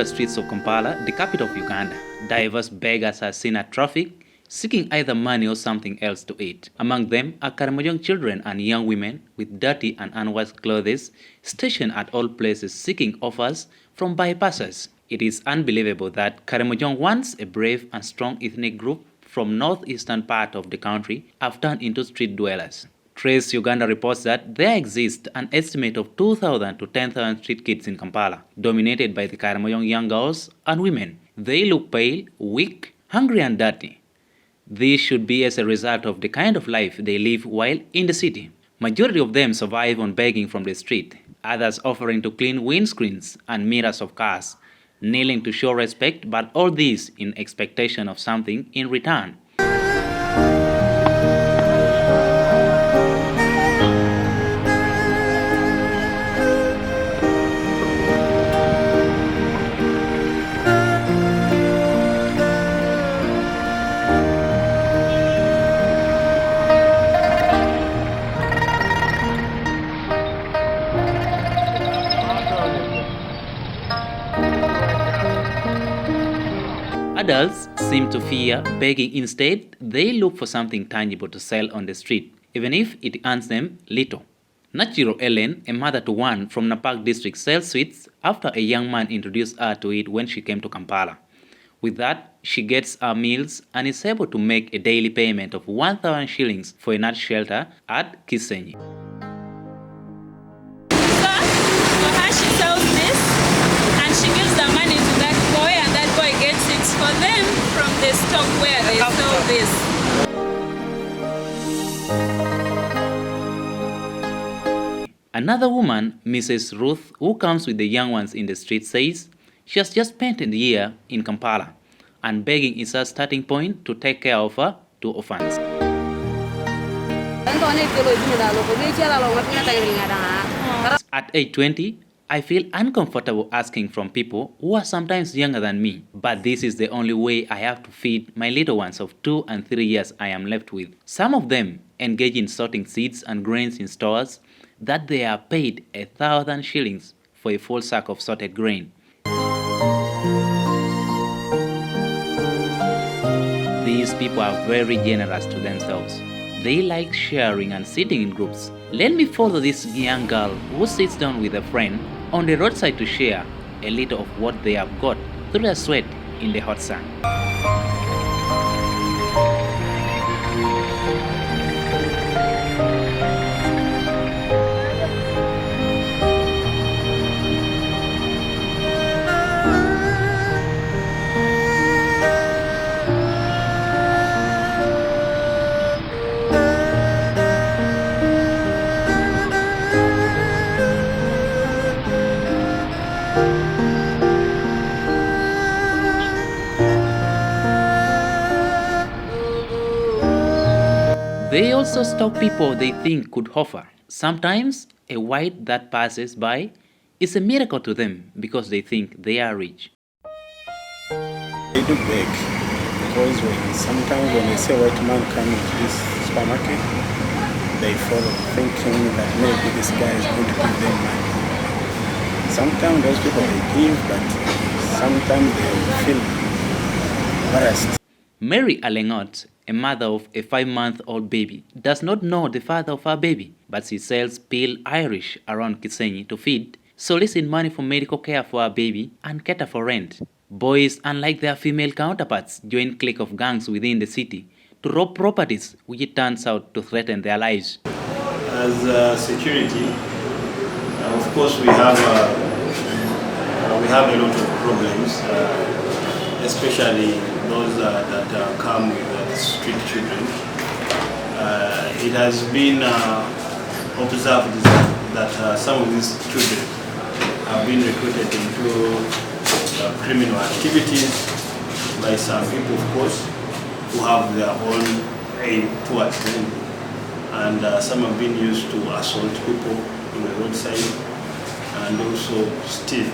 rural streets of Kampala, the capital of Uganda, diverse beggars are seen at traffic, seeking either money or something else to eat. Among them are Karamojong children and young women with dirty and unwashed clothes stationed at all places seeking offers from bypassers. It is unbelievable that Karamojong, once a brave and strong ethnic group from northeastern part of the country, have turned into street dwellers. Trace Uganda reports that there exists an estimate of 2,000 to 10,000 street kids in Kampala, dominated by the Karamojong young girls and women. They look pale, weak, hungry and dirty. This should be as a result of the kind of life they live while in the city. Majority of them survive on begging from the street, others offering to clean windscreens and mirrors of cars, kneeling to show respect, but all this in expectation of something in return. Adults seem to fear begging. Instead, they look for something tangible to sell on the street, even if it earns them little. Nachiro Ellen, a mother to one from Napak district, sells sweets after a young man introduced her to it when she came to Kampala. With that, she gets her meals and is able to make a daily payment of 1,000 shillings for a night shelter at Kisenyi. So her, she sells this and she gives the money to that boy and that boy gets it for them from the stock where they sell this. Another woman, Mrs. Ruth, who comes with the young ones in the street, says she has just spent a year in Kampala and begging is her starting point to take care of her two orphans. At age 20, I feel uncomfortable asking from people who are sometimes younger than me, but this is the only way I have to feed my little ones of 2 and 3 years I am left with. Some of them engage in sorting seeds and grains in stores that they are paid 1,000 shillings for a full sack of sorted grain. These people are very generous to themselves. They like sharing and sitting in groups. Let me follow this young girl who sits down with a friend on the roadside to share a little of what they have got through their sweat in the hot sun. They also stop people they think could offer. Sometimes a white that passes by is a miracle to them because they think they are rich. They do beg because sometimes when they see a white man coming to this supermarket, they follow thinking that maybe this guy is going to give them money. Sometimes those people they give, but sometimes they feel embarrassed. Mary Alengot, a mother of a 5-month-old baby, does not know the father of her baby, but she sells pale Irish around Kisenyi to feed, solicit money for medical care for her baby, and cater for rent. Boys, unlike their female counterparts, join clique of gangs within the city to rob properties, which it turns out to threaten their lives. As security, of course, we have a lot of problems, especially those that come with street children. It has been observed that some of these children have been recruited into criminal activities by some people, of course, who have their own aim towards them. And some have been used to assault people on the roadside and also steal.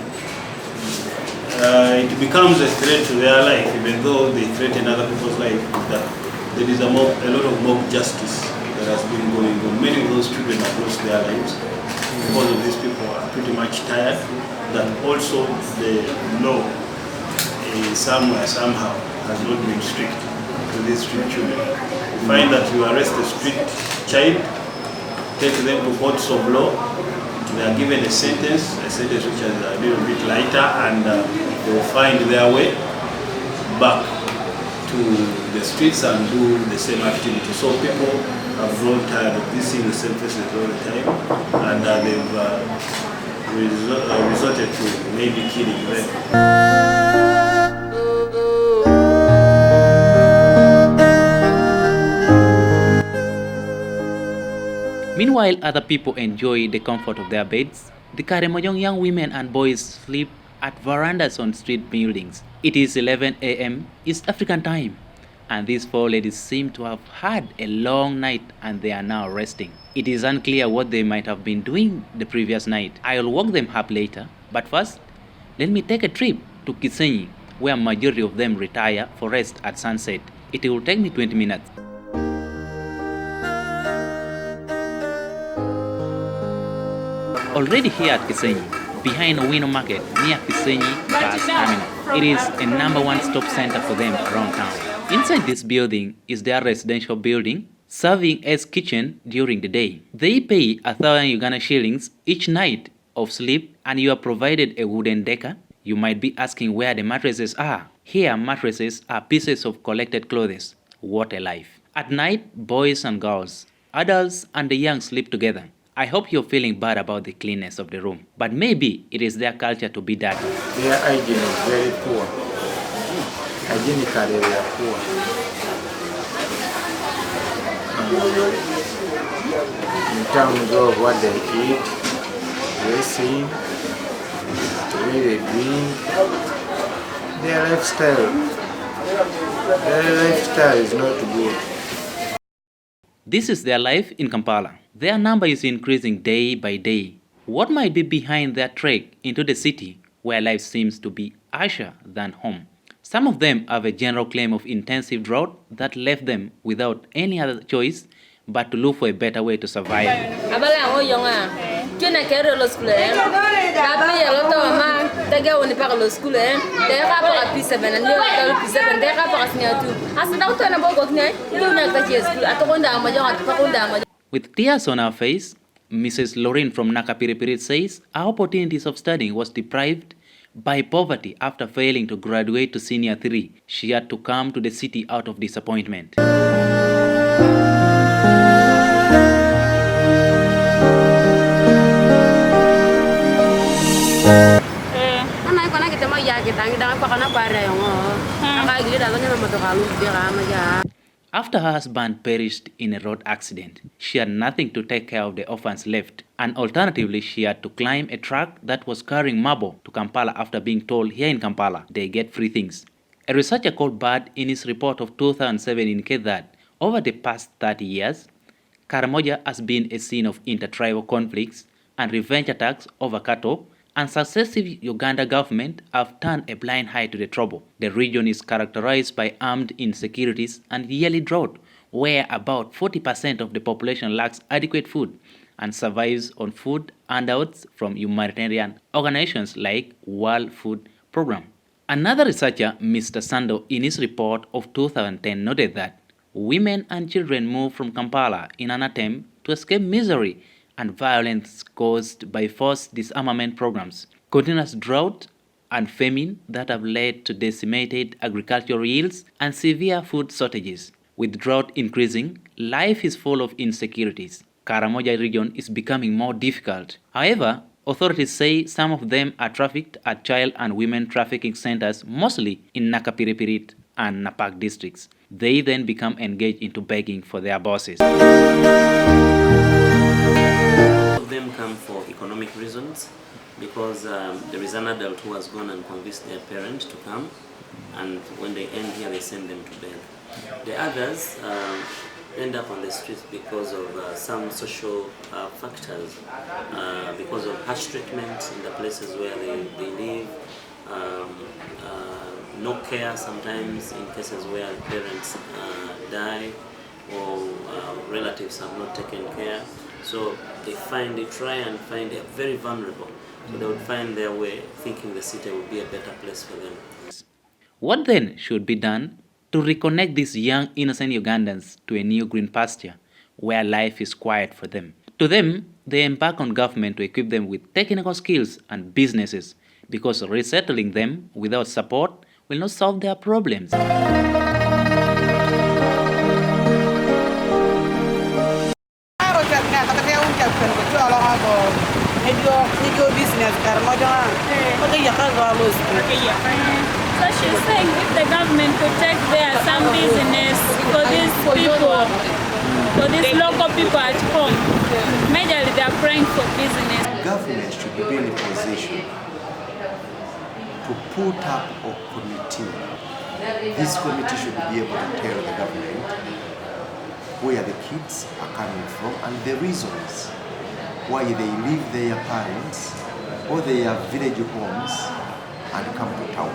It becomes a threat to their life, even though they threaten other people's life. That there is a lot of mob justice that has been going on. Many of those children have lost their lives because of these people are pretty much tired. That also the law somewhere, somehow, has not been strict to these street children. You find that you arrest a street child, take them to courts of law, they are given a sentence which is a little bit lighter, and they will find their way back to the streets and do the same activity. So people have grown tired of this, seeing the same faces all the time, and they've resorted to maybe killing them. Meanwhile, other people enjoy the comfort of their beds. The Karamojong young women and boys sleep at verandas on street buildings. It is 11 a.m. East African time, and these four ladies seem to have had a long night and they are now resting. It is unclear what they might have been doing the previous night. I'll walk them up later, but first, let me take a trip to Kisenyi, where majority of them retire for rest at sunset. It will take me 20 minutes. Already here at Kisenyi, behind Owino Market near Kisenyi Bus Terminal. It is a #1 stop center for them around town. Inside this building is their residential building, serving as kitchen during the day. They pay 1,000 Uganda shillings each night of sleep, and you are provided a wooden decker. You might be asking where the mattresses are. Here, mattresses are pieces of collected clothes. What a life. At night, boys and girls, adults and the young sleep together. I hope you're feeling bad about the cleanness of the room, but maybe it is their culture to be dirty. Their hygiene is very poor. Hygienically, they are poor. In terms of what they eat, dressing, the way they drink, their lifestyle is not good. This is their life in Kampala. Their number is increasing day by day. What might be behind their trek into the city, where life seems to be harsher than home? Some of them have a general claim of intensive drought that left them without any other choice but to look for a better way to survive. With tears on her face, Mrs. Lorraine from Nakapiripirit says her opportunities of studying was deprived by poverty after failing to graduate to Senior 3. She had to come to the city out of disappointment. After her husband perished in a road accident, she had nothing to take care of the orphans left, and alternatively she had to climb a truck that was carrying marble to Kampala after being told here in Kampala they get free things. A researcher called Bad in his report of 2007 indicated that over the past 30 years, Karamojong has been a scene of intertribal conflicts and revenge attacks over cattle, and successive Uganda government have turned a blind eye to the trouble. The region is characterized by armed insecurities and yearly drought, where about 40% of the population lacks adequate food and survives on food handouts from humanitarian organizations like World Food Program. Another researcher, Mr. Sando, in his report of 2010 noted that women and children move from Kampala in an attempt to escape misery and violence caused by forced disarmament programs, continuous drought and famine that have led to decimated agricultural yields and severe food shortages. With drought increasing, life is full of insecurities. Karamojong region is becoming more difficult. However, authorities say some of them are trafficked at child and women trafficking centers, mostly in Nakapiripirit and Napak districts. They then become engaged into begging for their bosses. Them come for economic reasons because there is an adult who has gone and convinced their parent to come, and when they end here they send them to bed. The others end up on the streets because of some social factors, because of harsh treatment in the places where they live, no care sometimes in cases where parents die or relatives have not taken care. So they try and find they're very vulnerable. So they would find their way thinking the city would be a better place for them. What then should be done to reconnect these young innocent Ugandans to a new green pasture where life is quiet for them? To them, they embark on government to equip them with technical skills and businesses because resettling them without support will not solve their problems. Business, Karamojong. So she's saying if the government could take there some business for these people, for these local people at home, majorly they are praying for business. Government should be in a position to put up a committee. This committee should be able to tell the government where the kids are coming from and the reasons why they leave their parents or their village homes and come to town.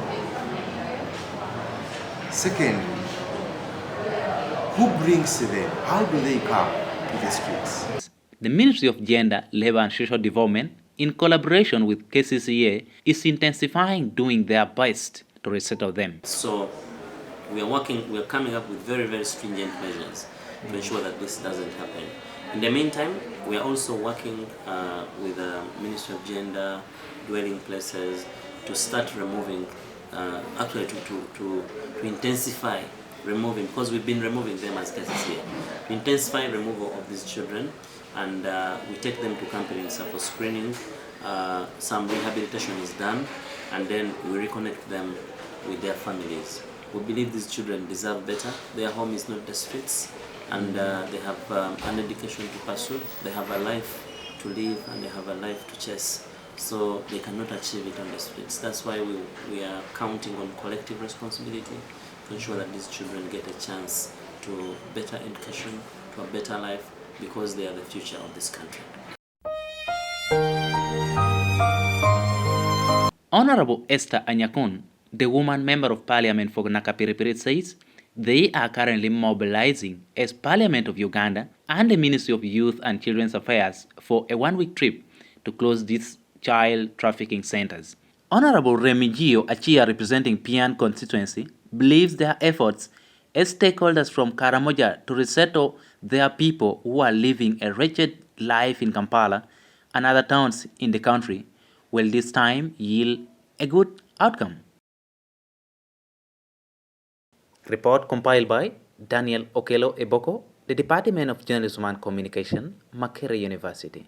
Secondly, who brings them? How do they come to the streets? The Ministry of Gender, Labour and Social Development, in collaboration with KCCA, is intensifying doing their best to resettle them. So we are coming up with very, very stringent measures to ensure that this doesn't happen. In the meantime, we are also working with the Ministry of Gender, Dwelling Places, to start removing, actually to intensify removing, because we've been removing them as cases here, to intensify removal of these children, and we take them to Kampala for screening. Some rehabilitation is done, and then we reconnect them with their families. We believe these children deserve better. Their home is not the streets, and they have an education to pursue. They have a life to live, and they have a life to chase. So they cannot achieve it on the streets. That's why we are counting on collective responsibility to ensure that these children get a chance to better education, to a better life, because they are the future of this country. Honorable Esther Anyakun, the woman member of Parliament for Nakapiripiri, says they are currently mobilizing as Parliament of Uganda and the Ministry of Youth and Children's Affairs for a one-week trip to close these child trafficking centers. Honorable Remigio Achia, representing Pian constituency, believes their efforts as stakeholders from Karamojong to resettle their people who are living a wretched life in Kampala and other towns in the country will this time yield a good outcome. Report compiled by Daniel Okello Eboko, the Department of Journalism and Communication, Makerere University.